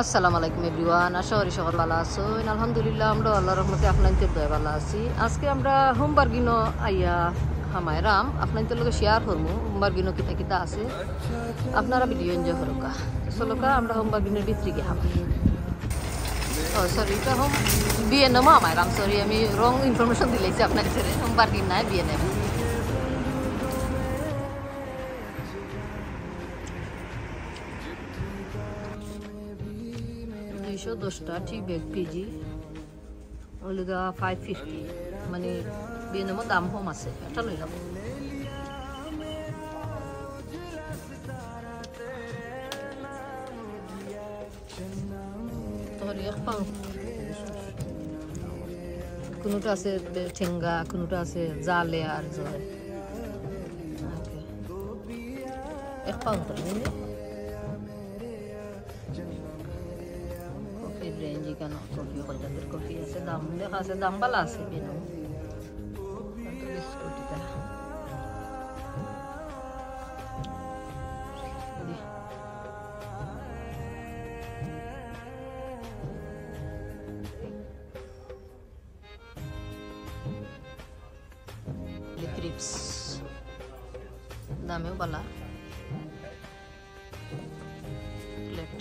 আসসালামু আলাইকুম এভরিওয়ান, আশা করি সকল ভালো আছো। আলহামদুলিল্লাহ আমরা আল্লাহর রহমতে আপনাদের দয়া ভালো আছি। আজকে আমরা হোমবার গিনো আইয়া হামায়রাম আপনাদের লগে শেয়ার করবো হোমবার গিনো কিতা কিতা আছে, আপনারা ভিডিও এনজয় করুকা। চলোকা আমরা হোমবার গিনের ভিতরে গিয়ে হামাই। ও সরি, এটা হোম বিএনএম হামায়রাম, সরি আমি রং ইনফরমেশন দিলেছি আপনাকে। হোমবার গিন নাই, বিএনএম। 210টা টি ব্যাগ পিজি ওলিগা 550, মানে বিএনএমও দাম কম আছে, এটা লই যাব। কোনোটা আছে ঠেঙ্গা, কোনোটা আছে জালে আর জয়। এক পাউন্ড কফির রেঞ্জ কেন, কফি কলজাতের কফি আছে, দাম লেখা আছে, দাম ভালো আছে। বিনো বিস্কুট এটা ক্রিপস দামেও বালা। প্লেট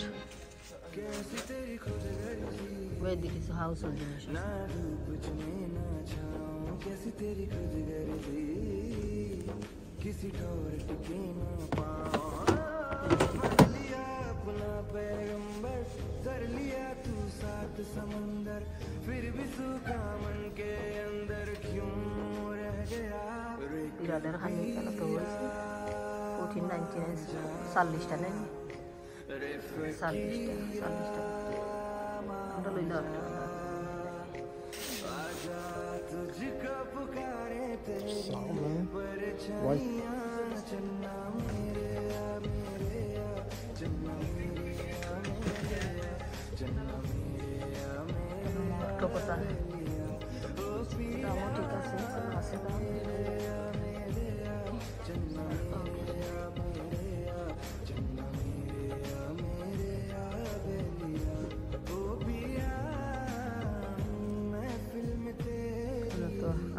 वैदी किसी हाउस होल्ड जिनिस समंदर फिर भी सूखा मन के अंदर क्यों रह गया। इरादर खाने का तो 1499 40 टा नहीं 40 टा আমরা লইলা तुझको पुकारे तेरे पर चन्ना चन्ना मेरे चन्ना चन्ना तो पता है दामो ठीक আছে আছে দাম।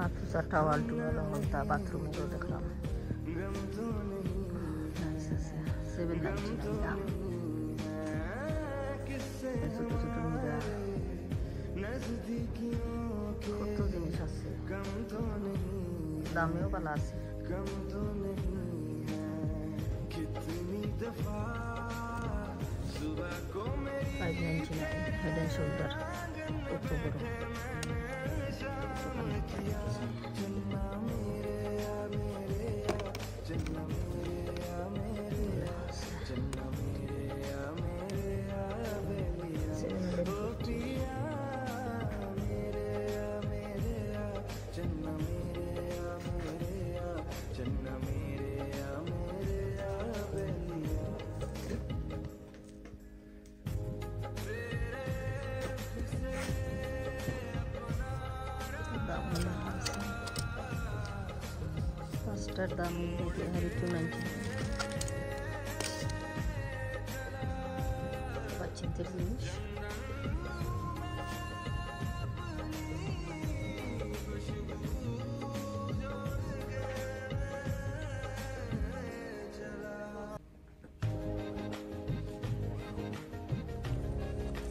আচ্ছা টাওয়াল টুয়াল হলতা বাথরুমে তো দেখলাম 790 দাম। ছোট ছোট মিরা কত জিনিস আছে, দামেও ভালো আছে। 599 হেড অ্যান্ড শোল্ডার, কত বড়। পাঁচটার দাম 290 বাচ্চাদের জিনিস।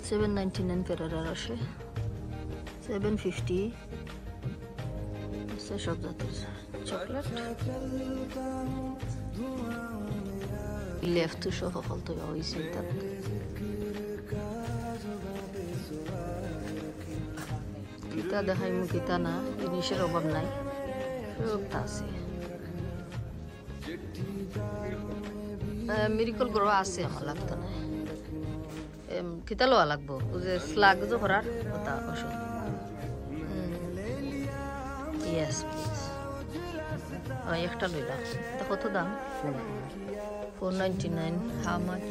$799 ফেরার আসে, 750 সব জাতের চকলেট। লেফট সহ ফলতে হয়েছে তার কিতা দেখাই মু কিতা না, জিনিসের অভাব নাই, সবটা আছে। মিরিকল গ্রো আছে, আমার লাগতো না। কিতা লওয়া লাগবো, যে স্লাগ যে করার কথা ওষুধ। ইয়েস প্লিজ, একটা লইলাম। এটা কত দাম? 499। How much?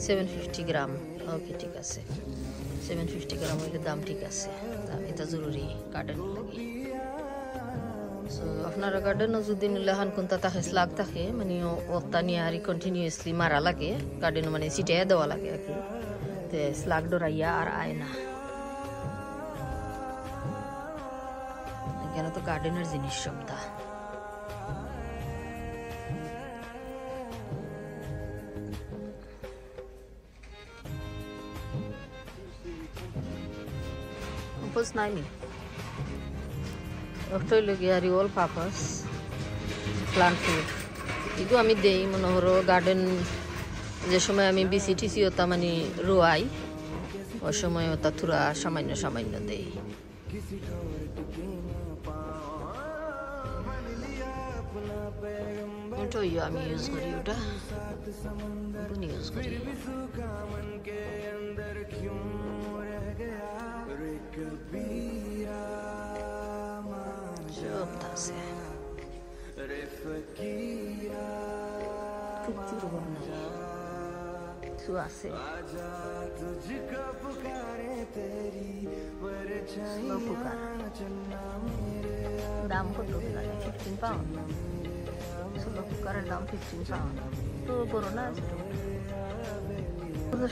750 গ্রাম। ওকে ঠিক আছে, 750 গ্রাম হইলে দাম ঠিক আছে। এটা জরুরি গার্ডেন লাগি। সো আপনার গার্ডেনও যদি নিলেহান কোনটা থাকে স্লাগ থাকে মানে ওটা নিয়ে আর কন্টিনিউয়াসলি মারা লাগে গার্ডেনও মানে ছিটিয়ে দেওয়া লাগে আর কি তে স্লাগ ডরাইয়া আর আয় না এখানে তো গার্ডেনের জিনিস সবটা কম্পোস্ট নাই নি ওটা হইল গিয়ে আর অল পারপাস প্লান্ট ফুড এগুলো আমি দেই মনে হলো গার্ডেন যে সময় আমি বিসিটিসি ওটা মানে রোয়াই ওই সময় ওটা থুরা সামান্য সামান্য দেই ওটাই আমি ইউজ করি ওটা ইউজ করি আছে কিছু আছে দাম কত 15 পাউন্ড স্লো কুকারের দাম 15 পাউন্ড তো বড় না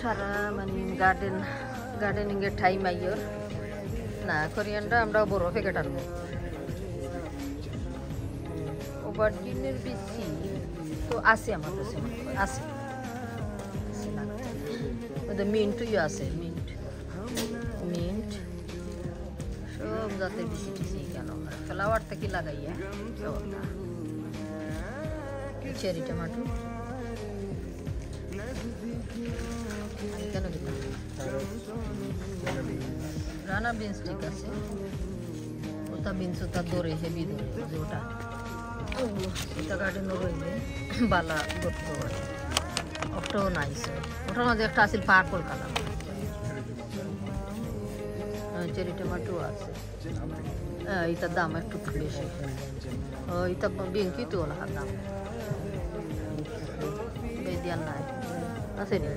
সারা মানে গার্ডেনিং এর টাইম আইয়র না কোরিয়ানরা আমরা বড় প্যাকেট আনবো ওভারডিনের বেশি তো আছে আমার কাছে আছে মিন্ট আছে মিন্ট সব জাতের বেশি টিসি কেন ফ্লাওয়ার থেকে লাগাইয়া চেরি টমেটো কেন দিতাম রানা বিনস ঠিক আছে ওটা বিনস ওটা দৌড়ে হেভি দৌড়ে যে ওটা ওটা গার্ডেনও রইলে বালা করতে পারে ওটাও নাইস ওটার মাঝে একটা আছে পার্পল কালার চেরি টমেটো আছে এটার দাম একটু বেশি এটা বিঙ্কি তো না দাম বেদিয়ান নাই আছে নি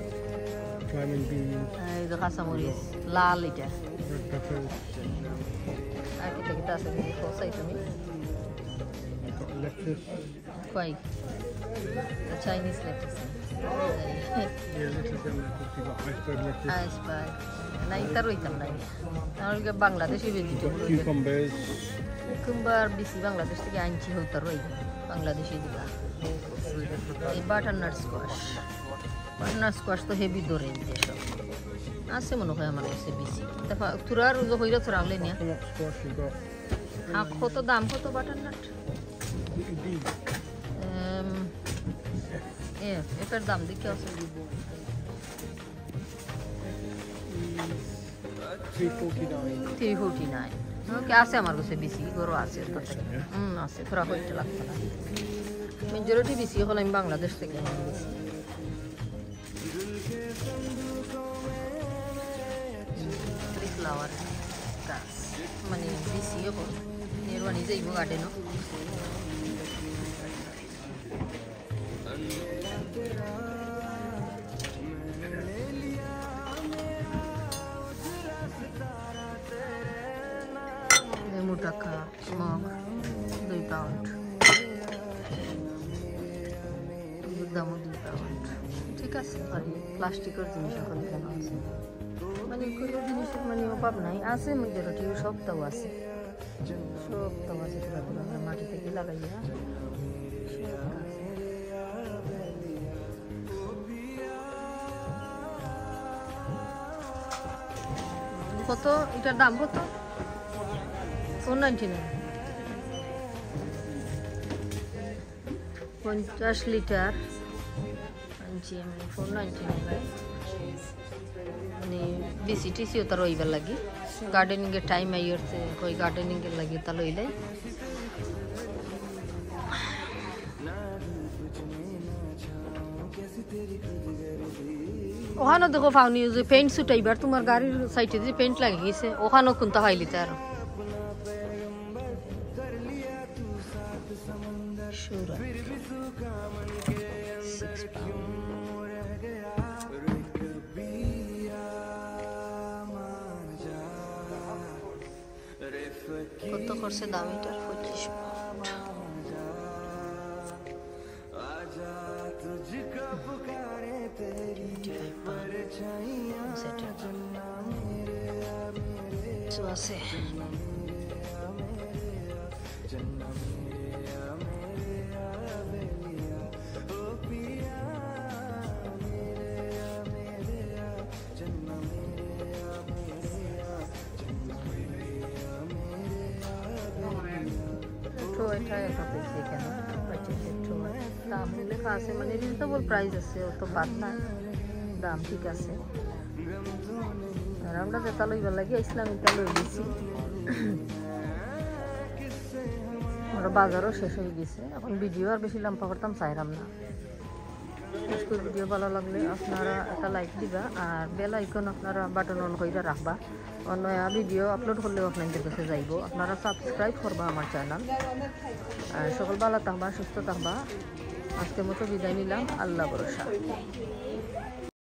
এই যে কাঁচামরিচ লাল এটা আর কিটা কিটা আছে ফসাই তুমি Quite Chinese lettuce. Iceberg. Na ita ro itam nai. Nalge Bangladeshi vegetable. Cucumbers. Cucumber bisi Bangladesh থেকে আনছি হতো রই বাংলাদেশি দিবা। এই বাটারনাট স্কোয়াশ তো হেভি দরে দেশো। আছে মনে হয় আমার কাছে বেশি। তারপর তুরার যে হইরা তুরালে নিয়া। কত দাম কত বাটারনাট? এটার দাম দেখে আছে 349 ওকে আছে আমার কাছে বেশি গরু আছে আছে থোড়া কইতে লাগতো না মেজরিটি বেশি এখন আমি বাংলাদেশ থেকে এনেছি ফ্লাওয়ার গাছ মানে বেশি এখন নির্বাণী যাইব গার্ডেনও টাকা মগ 2 পাউন্ড দামও 2 পাউন্ড ঠিক আছে আর প্লাস্টিকের জিনিস এখন কেন আছে মানে কোনো জিনিসের মানে অভাব নাই আছে মেজরিটি সবটাও আছে মাটি থেকে লাগাইয়া কত এটার দাম কত 499 50 লিটার 499 মানে বিসিটিসিও তার রইবার লাগি গার্ডেনিং এর টাইম আইয়রছে কই গার্ডেনিং এর লাগি তা লইলাই ওখানে দেখো ফাউনি যে পেইন্ট ছুটাইবার তোমার গাড়ির সাইডে যে পেইন্ট লাগি গেছে ওখানেও কোনটা হাইলি তার কত করছে দাম এটার 25 আছে এটা একটা পেয়েছি এখানে দাম লেখা আছে, মানে রিজনেবল প্রাইস আছে, অত বাদ না, দাম ঠিক আছে। আর আমরা যেটা লইবার লাগে ইসলামিকটা লই গেছি, আমরা বাজারও শেষ হয়ে গেছে। এখন ভিডিও আর বেশি লম্বা করতাম চাইলাম না। ভিডিও ভালো লাগলে আপনারা একটা লাইক দিবা, আর বেল আইকন আপনারা বাটন অন করে রাখবা, অন্য ভিডিও আপলোড করলেও আপনাদের কাছে যাইব। আপনারা সাবস্ক্রাইব করবা আমার চ্যানেল। আর সকল ভালো থাকবা, সুস্থ থাকবা। আজকের মতো বিদায় নিলাম, আল্লাহ ভরসা।